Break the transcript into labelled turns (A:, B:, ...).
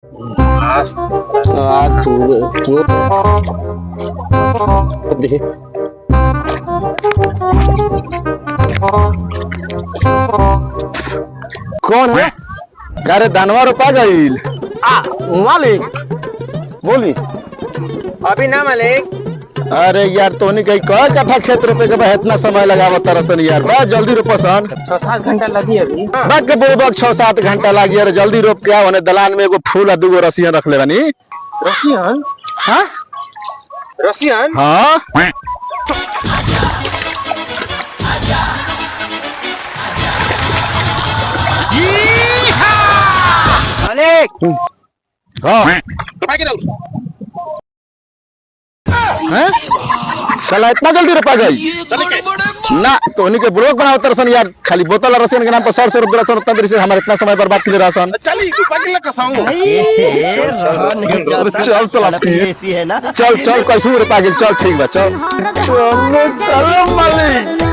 A: कौन है? अरे दानवा रोपा गईल। मालिक बोली।
B: अभी ना मालिक।
A: अरे यार तोनी कहीं कह कथा खेत रोपे के बाद इतना समय लगाव तरसन यार, बस जल्दी रोपसन।
B: 6-7 घंटा लगी अभी।
A: बात के बुड़बक 6-7 घंटा लागी। अरे जल्दी रोप के आओ। दलान में एगो फूल आ दूगो रसियन रख ले बानी।
B: रसियन?
A: हाँ
B: रसियन?
A: हाँ
B: मालिक
A: हाँ हैं? साला इतना जल्दी रोपा गई ना? तो उन्हीं के ब्लॉक बनाओ तरसन यार। खाली बोतल और रसियन के नाम पर 100 रुपये रसन उतना देर से हमारे इतना समय बर्बाद के लिए रसन। चल चल चल चल कैसे रोपा गई? चल ठीक बा चल। चलो मालिक।